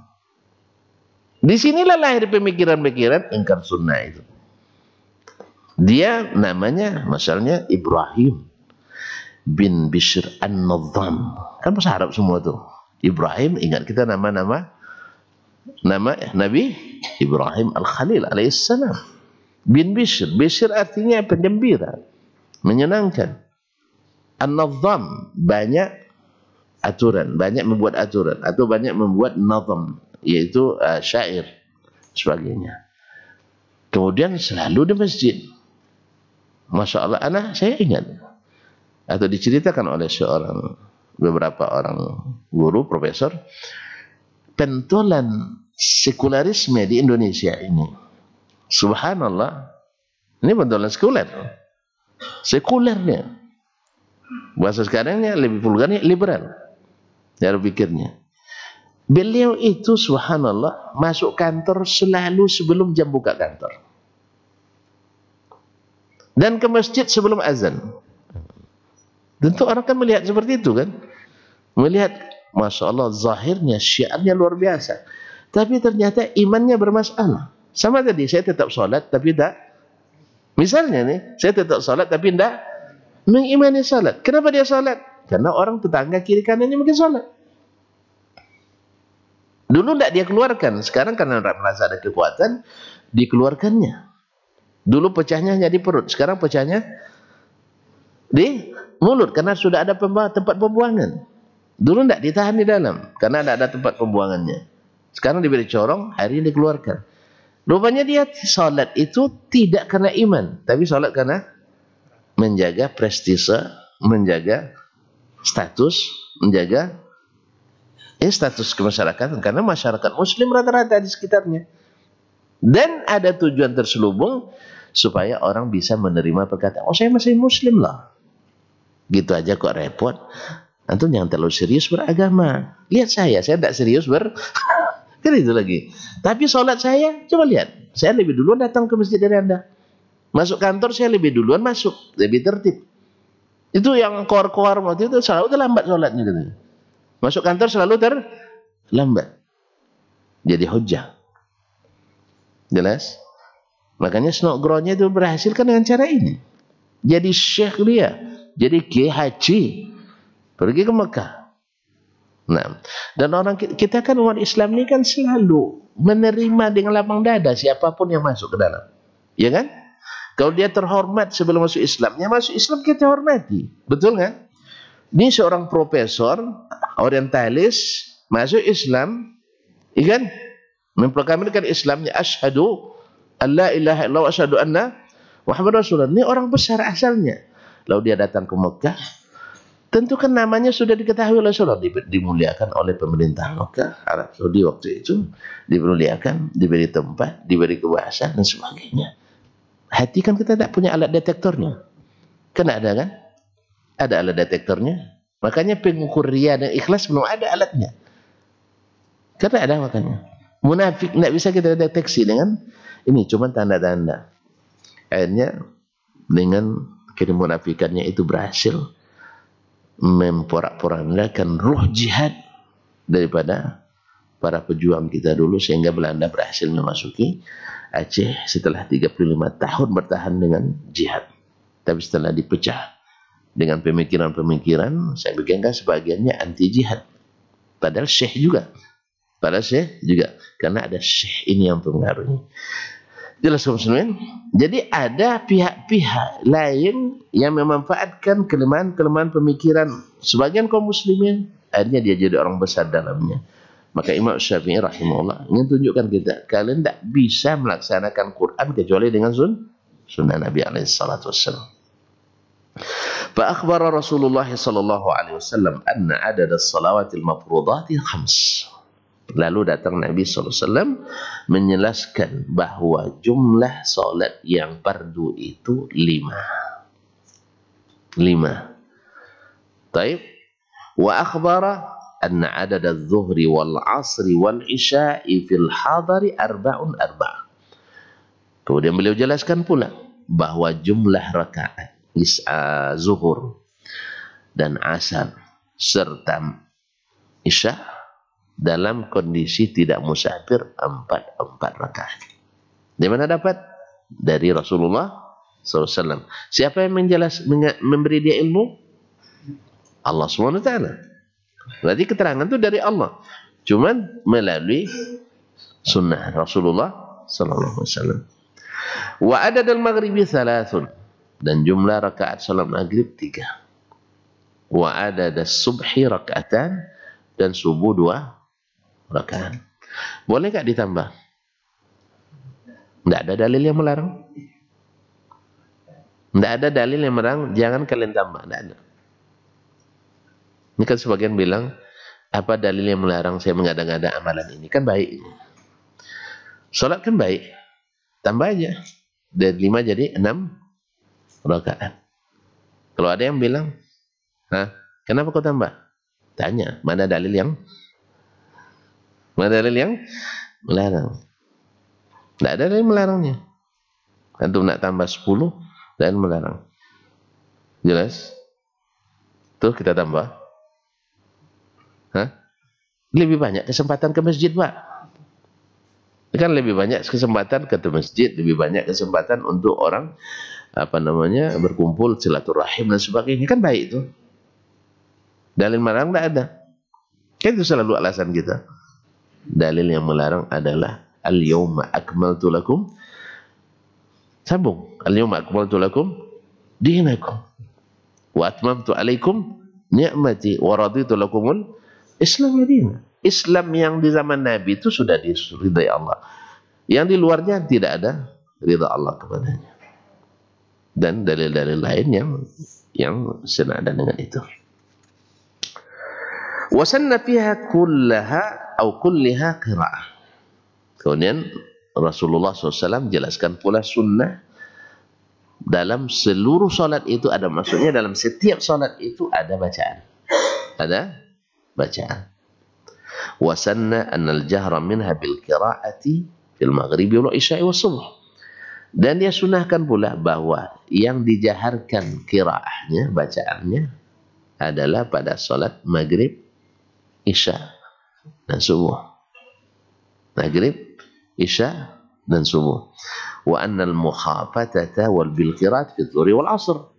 [SPEAKER 1] Disinilah lahir pemikiran-pemikiran ingkar sunnah itu. Dia namanya misalnya Ibrahim bin Bishr An-Nadham. Kan bahasa Arab semua tuh. Ibrahim, ingat kita nama Nabi Ibrahim Al-Khalil alaihissalam. Bin Bishr, Bishr artinya penggembira, menyenangkan. An-Nadham, banyak aturan, banyak membuat aturan atau banyak membuat nadham, yaitu syair sebagainya. Kemudian selalu di masjid. Masya Allah, saya ingat atau diceritakan oleh beberapa orang guru, profesor, pentolan sekularisme di Indonesia ini, subhanallah, ini pentolan sekulernya, bahasa sekarangnya lebih vulgarnya liberal cara pikirnya. Beliau itu subhanallah masuk kantor selalu sebelum jam buka kantor, dan ke masjid sebelum azan. Tentu orang kan melihat seperti itu kan, melihat Masya Allah zahirnya, syiarnya luar biasa, tapi ternyata imannya bermasalah. Sama tadi, saya tetap sholat tapi tak, misalnya nih, saya tetap sholat tapi tidak mengimani sholat. Kenapa dia sholat? Karena orang tetangga kiri kanannya mungkin sholat. Dulu tidak dia keluarkan, sekarang karena merasa ada kekuatan dikeluarkannya. Dulu pecahnya hanya di perut, sekarang pecahnya di mulut karena sudah ada tempat pembuangan. Dulu tidak ditahan di dalam karena tidak ada tempat pembuangannya. Sekarang diberi corong, akhirnya dikeluarkan. Rupanya dia sholat itu tidak karena iman, tapi sholat karena menjaga prestise, menjaga status, menjaga status kemasyarakatan, karena masyarakat muslim rata-rata di sekitarnya. Dan ada tujuan terselubung supaya orang bisa menerima perkataan, oh saya masih muslim lah. Gitu aja kok repot. Antum jangan terlalu serius beragama. Lihat saya tidak serius kan itu lagi. Tapi sholat saya, coba lihat, saya lebih duluan datang ke masjid dari Anda. Masuk kantor saya lebih duluan masuk, lebih tertib. Itu yang koar-koar waktu itu selalu terlambat sholatnya gitu. Masuk kantor selalu terlambat. Jadi hujah. Jelas? Makanya snowgroundnya itu berhasil kan dengan cara ini. Jadi syekh dia, jadi kiai haji, pergi ke Mekah. Nah, dan orang kita kan umat Islam ini kan selalu menerima dengan lapang dada siapapun yang masuk ke dalam. Ya kan? Kalau dia terhormat sebelum masuk Islamnya, masuk Islam kita hormati. Betul kan? Ini seorang profesor orientalis masuk Islam, ya kan? Memproklamirkan Islamnya, asyhadu an la ilaha illallah wa asyhadu anna Muhammad Rasulullah ini orang besar asalnya. Lalu dia datang ke Mekah, tentu kan namanya sudah diketahui oleh Rasulullah, dimuliakan oleh pemerintah Mekah, Arab Saudi waktu itu, dimuliakan, diberi tempat, diberi kekuasaan dan sebagainya. Hati kan kita tidak punya alat detektornya. Kan ada kan? Ada alat detektornya. Makanya pengukur ria dan ikhlas belum ada alatnya. Karena ada makanya. Munafik tidak bisa kita deteksi dengan ini, cuma tanda-tanda. Akhirnya dengan kemunafikannya itu berhasil memporak-porandakan ruh jihad daripada para pejuang kita dulu, sehingga Belanda berhasil memasuki Aceh setelah 35 tahun bertahan dengan jihad. Tapi setelah dipecah dengan pemikiran-pemikiran, saya pikirkan sebagiannya anti jihad. Padahal syekh juga. Karena ada syekh ini yang mempengaruhi. Jelas muslimin. Jadi ada pihak-pihak lain yang memanfaatkan kelemahan-kelemahan pemikiran sebagian kaum muslimin, akhirnya dia jadi orang besar dalamnya. Maka Imam Syafi'i rahimahullah ingin tunjukkan kita, kalian tidak bisa melaksanakan Quran kecuali dengan sunnah Nabi alaihi salatu wassalam. Fa akhbara Rasulullah sallallahu alaihi wasallam anna adad as-salawatil mafrudati 5. Lalu datang Nabi SAW menjelaskan bahwa jumlah solat yang fardu itu 5. Taib. Wa akhbara anna adad az-zuhri wal asri wal isya'i fil hadari 4. Kemudian beliau jelaskan pula bahwa jumlah rakaat zuhur dan asar serta isya dalam kondisi tidak musafir 4 rakaat. Di mana dapat? Dari Rasulullah SAW. Siapa yang memberi dia ilmu? Allah SWT. Berarti keterangan itu dari Allah. Cuman melalui sunnah Rasulullah SAW. Wa adad al-maghribi 3. Dan jumlah rakaat salat maghrib 3. Wa adad as-subhi raka'atan. Dan subuh 2 rakaat. Boleh tak ditambah? Tidak ada dalil yang melarang. Tidak ada dalil yang melarang jangan kalian tambah. Tidak ada. Ini kan sebagian bilang, apa dalil yang melarang saya mengada-ngada amalan ini? Kan baik. Salat kan baik. Tambah aja. Dari 5 jadi 6 rakaat. Kalau ada yang bilang, kenapa kau tambah? Tanya, mana dalil yang melarang? Tidak ada dalil melarangnya. Antum nak tambah 10 dan melarang. Jelas? Tuh kita tambah. Lebih banyak kesempatan ke masjid, Pak. Kan lebih banyak kesempatan ke masjid, lebih banyak kesempatan untuk orang berkumpul silaturahim dan sebagainya. Kan baik itu. Dalil melarang tidak ada. Kan itu selalu alasan kita. Dalil yang melarang adalah al-yawma akmaltu lakum, sambung, al-yawma akmaltu lakum dinakum wa atmamtu alaikum ni'mati wa raditu lakumul Islam madina. Islam yang di zaman Nabi itu sudah diridai Allah. Yang di luarnya tidak ada ridha Allah kepadanya. Dan dalil-dalil lain yang senada dengan itu. Wasanna fiha kullaha atau kulliha qira'ah. Kemudian Rasulullah SAW jelaskan pula sunnah dalam seluruh salat itu ada, maksudnya dalam setiap salat itu ada bacaan. Ada bacaan. Wasanna annal jahra minha bil qira'ati fil maghribi wal isya'i was subh. Dan dia sunahkan pula bahwa yang dijaharkan qiraahnya, bacaannya adalah pada salat maghrib, isya dan subuh. Maghrib, isya dan subuh. Wa annal mukhafatata wal bil qiraat fi dhuhri wal asr.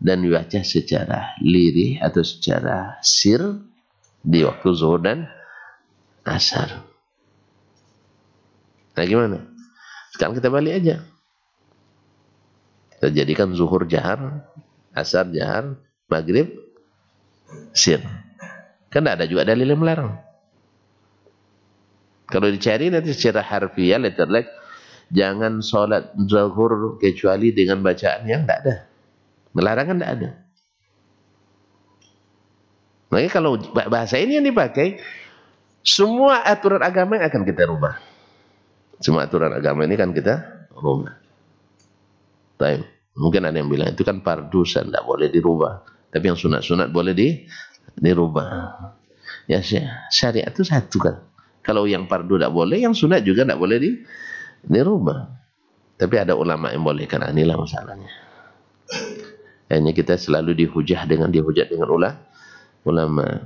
[SPEAKER 1] Dan dibaca secara lirih atau secara sir di waktu zuhur dan asar. Nah gimana? Sekarang kita balik aja. Kita jadikan zuhur jahar, asar jahar, maghrib sir. Kan tidak ada juga dalil yang melarang. Kalau dicari nanti secara harfiah, letterlek, jangan sholat zuhur kecuali dengan bacaan yang tidak ada. Larangan tidak ada. Makanya kalau bahasa ini yang dipakai, semua aturan agama yang akan kita rubah. Semua aturan agama ini kan kita rubah. Tapi mungkin ada yang bilang itu kan fardu, tidak boleh dirubah. Tapi yang sunat-sunat boleh dirubah. Ya syariat itu satu kan. Kalau yang fardu tidak boleh, yang sunat juga tidak boleh dirubah. Tapi ada ulama yang boleh, karena inilah masalahnya. Hanya kita selalu dihujat dengan ulama.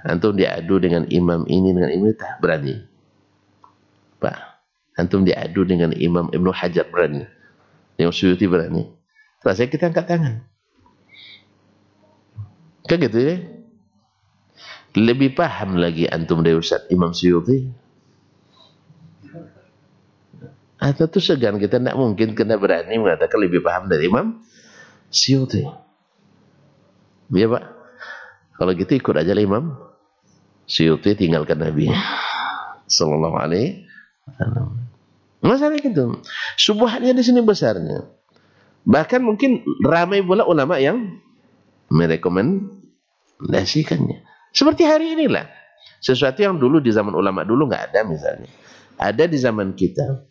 [SPEAKER 1] Antum diadu dengan imam ini dengan imam tak berani. Pak, antum diadu dengan Imam Ibnu Hajar berani. Yang Suyuti berani. Rasanya kita angkat tangan. Kan gitu ya? Lebih paham lagi antum dari Ustaz Imam Suyuti. Atau tu segan, kita tidak mungkin kena berani mengatakan lebih paham dari Imam Suyuti. Ya Pak, kalau gitu ikut aja lah Imam Suyuti, tinggalkan Nabi Sallallahu Alaihi Wasallam. Masalah gitu. Subhatnya di sini besarnya. Bahkan mungkin ramai pula ulama yang merekomendasikannya. Seperti hari inilah. Sesuatu yang dulu di zaman ulama dulu nggak ada misalnya. Ada di zaman kita.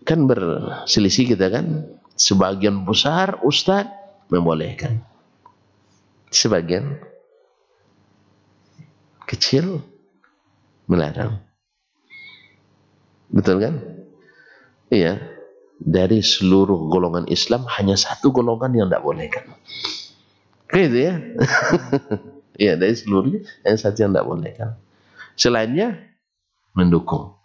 [SPEAKER 1] Kan berselisih kita kan. Sebagian besar ustaz membolehkan. Sebagian kecil melarang. Betul kan? Iya. Dari seluruh golongan Islam hanya satu golongan yang tidak bolehkan. Gitu ya. Iya, dari seluruhnya hanya satu yang tidak bolehkan. Selainnya mendukung.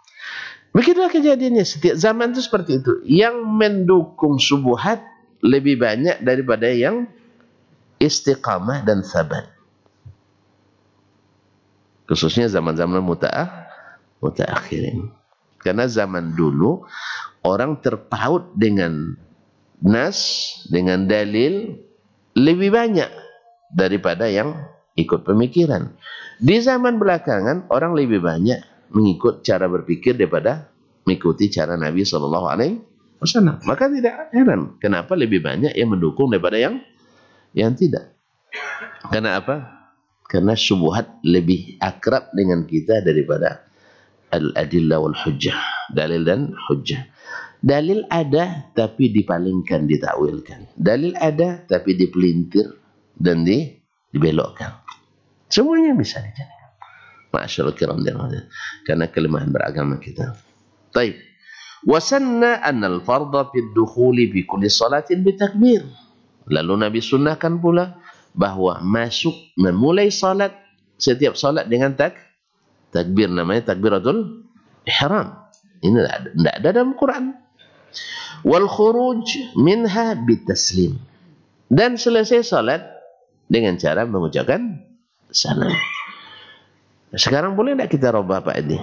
[SPEAKER 1] Begitulah kejadiannya. Setiap zaman itu seperti itu. Yang mendukung subuhat lebih banyak daripada yang istiqamah dan sabat. Khususnya zaman-zaman mutaakhirin. Karena zaman dulu orang terpaut dengan nas, dengan dalil lebih banyak daripada yang ikut pemikiran. Di zaman belakangan orang lebih banyak mengikut cara berpikir daripada mengikuti cara Nabi SAW. Maka tidak heran kenapa lebih banyak yang mendukung daripada yang tidak. Karena apa? Karena syubhat lebih akrab dengan kita daripada al-adillah wal hujjah, dalil dan hujjah. Dalil ada tapi dipalingkan, ditakwilkan. Dalil ada tapi dipelintir dan dibelokkan. Semuanya bisa dijadikan. Ma'asyarul kiram dan karena kelemahan beragama kita. Baik. Wasanna annal fardha fid dukhuli bi kulli salatin bi takbir. Lalu Nabi sunnahkan pula bahwa masuk memulai salat, setiap salat dengan takbir, namanya takbiratul ihram. Ini tidak ada dalam Quran. Wal khuruj minha bitaslim. Dan selesai salat dengan cara mengucapkan salam. Sekarang boleh tidak kita rubah Pak Edi?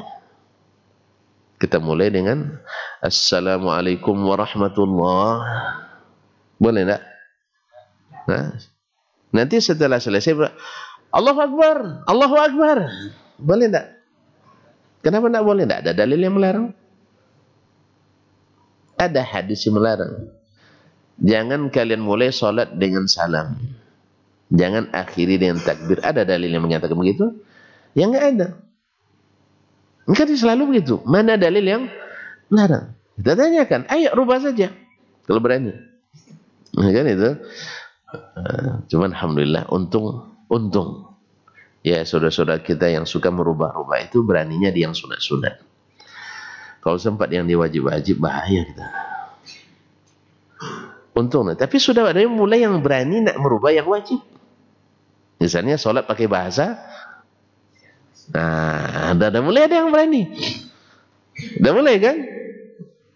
[SPEAKER 1] Kita mulai dengan Assalamualaikum warahmatullahi. Boleh tidak? Nah, nanti setelah selesai Allahu Akbar, Allahu Akbar. Boleh tidak? Kenapa tidak boleh? Tidak ada dalil yang melarang. Ada hadis yang melarang. Jangan kalian mulai salat dengan salam. Jangan akhiri dengan takbir. Ada dalil yang menyatakan begitu? Yang enggak ada. Maka selalu begitu. Mana dalil yang melarang? Kita tanyakan. Ayo rubah saja. Kalau berani. Kan itu. Cuman alhamdulillah untung. Ya saudara-saudara kita yang suka merubah-rubah itu beraninya di yang sunat-sunat. Kalau sempat yang diwajib-wajib bahaya kita. Untung. Tapi sudah ada yang mulai yang berani nak merubah yang wajib. Misalnya sholat pakai bahasa. Nah, ada mulai ada yang berani. Udah mulai kan?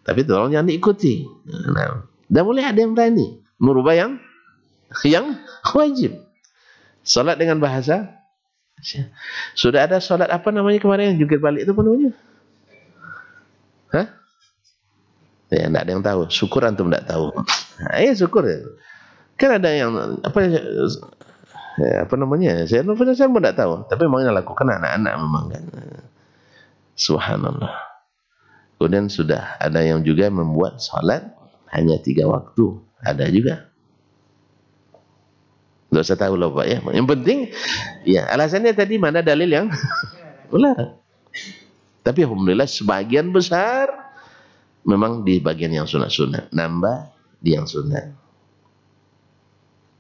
[SPEAKER 1] Tapi tolong jangan diikuti. Nah, udah mulai ada yang berani merubah yang wajib. Sholat dengan bahasa. Sudah ada sholat apa namanya kemarin yang jungkir balik itu apa namanya? Hah? Ya, tidak ada yang tahu. Syukur antum tidak tahu. Nah, ya syukur. Kan ada yang apa namanya? Saya pun tidak tahu. Tapi memang yang lakukan anak-anak memang kan. Subhanallah. Kemudian sudah ada yang juga membuat salat hanya 3 waktu, ada juga. Nggak usah tahu loh Pak ya. Yang penting, ya alasannya tadi mana dalil yang melarang. Tapi alhamdulillah sebagian besar memang di bagian yang sunat-sunat, nambah di yang sunat,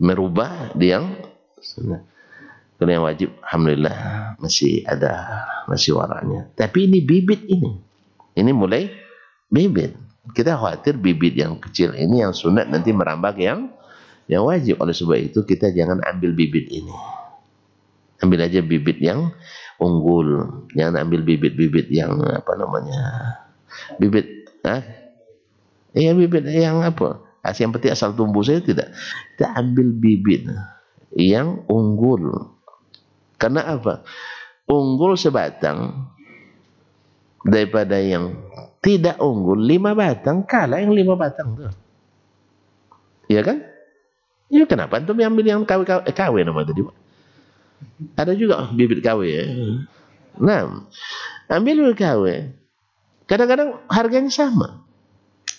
[SPEAKER 1] merubah di yang sunat. Kalau yang wajib, alhamdulillah masih ada, masih waraknya. Tapi ini bibit ini mulai bibit. Kita khawatir bibit yang kecil ini yang sunat nanti merambah ke yang wajib. Oleh sebab itu kita jangan ambil bibit ini. Ambil aja bibit yang unggul, jangan ambil bibit-bibit yang apa namanya, bibit, bibit yang apa? Yang penting asal tumbuh saya tidak. Kita ambil bibit yang unggul. Karena apa? Unggul sebatang daripada yang tidak unggul 5 batang, kalah yang 5 batang tuh. Iya kan? Ya kenapa antum ambil yang KW nama tadi Pak? Ada juga bibit KW ya. Nah, ambil bibit KW. Kadang-kadang harganya sama.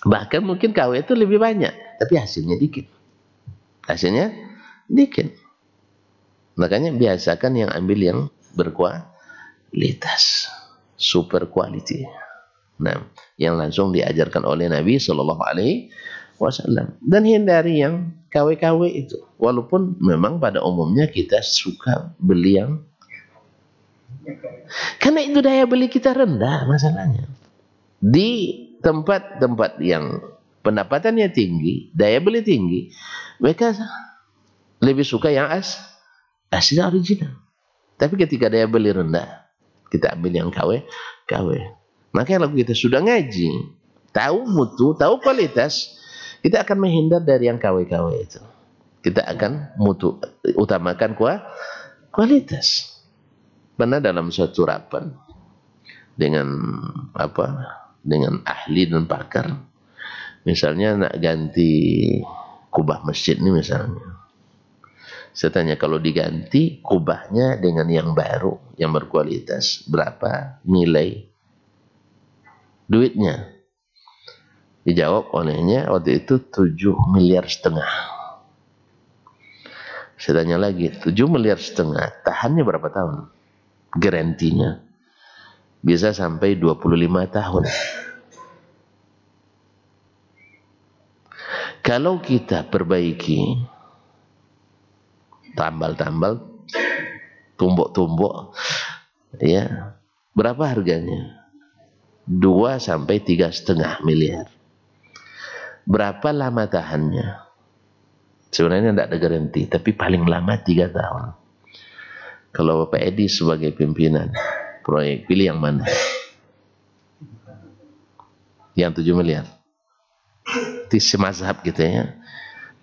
[SPEAKER 1] Bahkan mungkin KW itu lebih banyak, tapi hasilnya dikit. Hasilnya dikit. Makanya biasakan yang ambil yang berkualitas, super quality. Nah, yang langsung diajarkan oleh Nabi Shallallahu Alaihi Wasallam. Dan hindari yang KW-KW itu. Walaupun memang pada umumnya kita suka beli yang, karena itu daya beli kita rendah masalahnya. Di tempat-tempat yang pendapatannya tinggi, daya beli tinggi, mereka lebih suka yang asli original. Tapi ketika daya beli rendah, kita ambil yang KW. Makanya kalau kita sudah ngaji, tahu mutu, tahu kualitas, kita akan menghindar dari yang KW itu. Kita akan utamakan kualitas. Pernah dalam suatu rapat dengan ahli dan pakar, misalnya nak ganti kubah masjid ini misalnya. Saya tanya, kalau diganti kubahnya dengan yang baru, yang berkualitas, berapa nilai duitnya? Dijawab olehnya waktu itu 7,5 miliar. Saya tanya lagi, 7,5 miliar, tahannya berapa tahun? Garantinya bisa sampai 25 tahun. Kalau kita perbaiki, tambal-tambal, tumbuk-tumbuk, ya, berapa harganya? 2 sampai 3,5 miliar. Berapa lama tahannya? Sebenarnya tidak ada garansi, tapi paling lama 3 tahun. Kalau Bapak Edi sebagai pimpinan proyek, pilih yang mana? Yang 7 miliar. Itu semazhab gitu ya.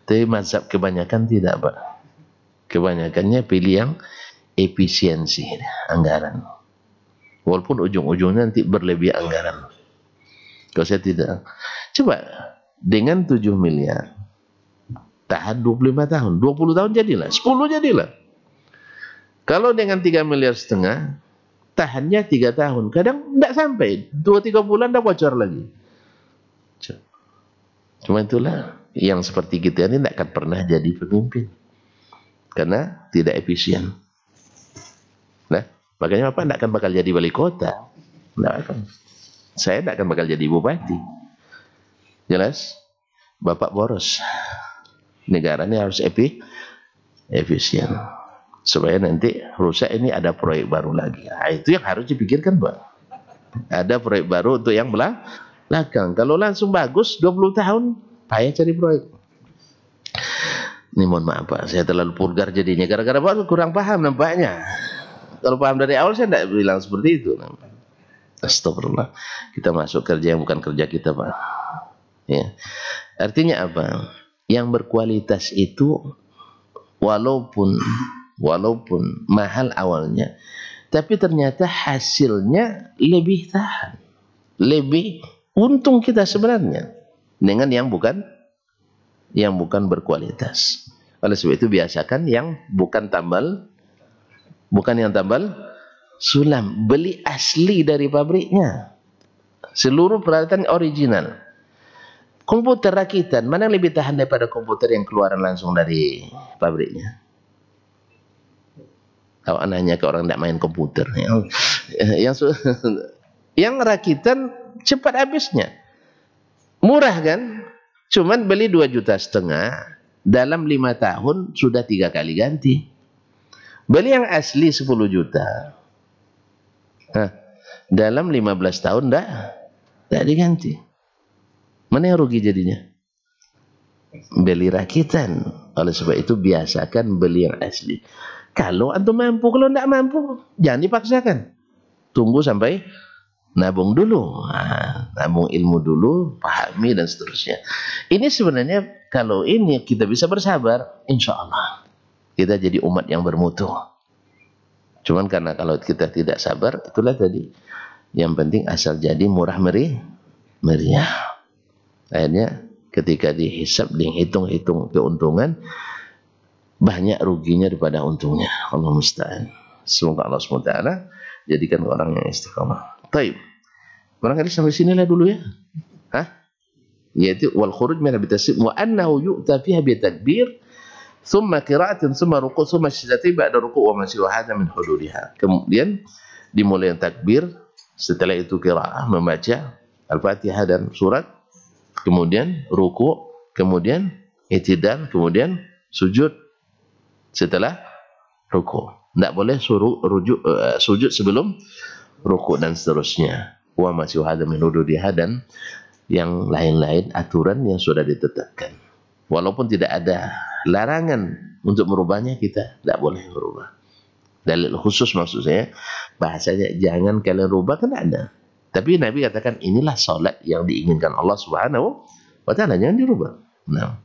[SPEAKER 1] Tapi mazhab kebanyakan tidak Pak. Kebanyakannya pilih yang efisiensi anggaran. Walaupun ujung-ujungnya nanti berlebih anggaran. Kalau saya tidak. Coba dengan 7 miliar tahan 25 tahun, 20 tahun jadilah, 10 jadilah. Kalau dengan 3,5 miliar tahannya 3 tahun, kadang tidak sampai 2-3 bulan dah bocor lagi. Cuma itulah yang seperti kita ini tidak akan pernah jadi pemimpin karena tidak efisien. Nah, makanya Bapak tidak akan bakal jadi wali kota. Tidak akan. Saya tidak akan bakal jadi bupati. Jelas? Bapak boros. Negara ini harus efisien. Supaya nanti rusak ini ada proyek baru lagi. Nah, itu yang harus dipikirkan Pak. Ada proyek baru untuk yang belakang. Kalau langsung bagus 20 tahun, payah cari proyek. Ini mohon maaf Pak, saya terlalu vulgar jadinya. Gara-gara Pak kurang paham nampaknya. Kalau paham dari awal saya tidak bilang seperti itu. Astagfirullah. Kita masuk kerja yang bukan kerja kita Pak. Ya. Artinya apa? Yang berkualitas itu walaupun mahal awalnya, tapi ternyata hasilnya lebih tahan, lebih untung kita sebenarnya dengan yang bukan berkualitas. Oleh sebab itu biasakan yang bukan yang tambal sulam, beli asli dari pabriknya. Seluruh peralatan original. Komputer rakitan, mana yang lebih tahan daripada komputer yang keluaran langsung dari pabriknya? Kalau nanya ke orang tidak main komputer, yang rakitan cepat habisnya, murah kan? Cuman beli 2,5 juta, dalam 5 tahun sudah 3 kali ganti. Beli yang asli 10 juta, dalam 15 tahun tidak diganti. Mana yang rugi jadinya? Beli rakitan. Oleh sebab itu biasakan beli yang asli. Kalau antum mampu, kalau tidak mampu, jangan dipaksakan. Tunggu sampai nabung dulu, nabung ilmu dulu, pahami dan seterusnya. Ini sebenarnya kalau ini kita bisa bersabar, insya Allah kita jadi umat yang bermutu. Cuman karena kalau kita tidak sabar, itulah tadi. Yang penting asal jadi murah meriah. Akhirnya ketika dihisab, dihitung-hitung keuntungan, banyak ruginya daripada untungnya. Allah musta'an. Semoga Allah SWT jadikan orang yang istiqamah. Taib. Barangkali sampai sinilah dulu ya. Yaitu wal khuruj min al-bitasib wa annahu yu'ta fiha bi takbir thumma qira'atin thumma ruku' thumma sajdatin ba'da ruku' wa ma siwa hadha min hududiha. Kemudian dimulai takbir, setelah itu qira'ah, membaca Al-Fatihah dan surat, kemudian ruku', kemudian i'tidal, kemudian sujud setelah ruku'. Tidak boleh sujud sebelum ruku' dan seterusnya. Wa ma siwa hadha min hududiha, dan yang lain-lain aturan yang sudah ditetapkan. Walaupun tidak ada larangan untuk merubahnya, kita tidak boleh merubah. Dalil khusus maksud saya, bahasanya jangan kalian rubah, kan ada. Tapi Nabi katakan inilah salat yang diinginkan Allah Subhanahu wa ta'ala, jangan dirubah. Nah,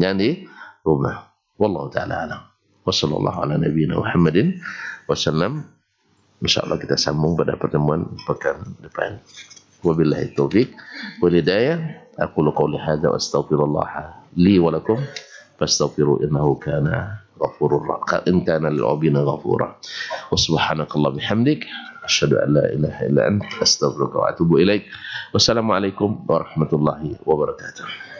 [SPEAKER 1] jangan dirubah. Wallahu ta'ala alam. Wassallallahu ala nabiyina Muhammadin wasallam. InsyaAllah kita sambung pada pertemuan pekan depan. Wabillahi taufiq wal hidayah. Aqulu qawli hadza wa astaghfirullah li wa lakum fastaghfiru innahu kana ghafurur rahim. In kana lil 'abidina ghafura. Wa subhanakallah bihamdik asyhadu an la ilaha illa anta astaghfiruka wa atubu ilaik. Wassalamualaikum warahmatullahi wabarakatuh.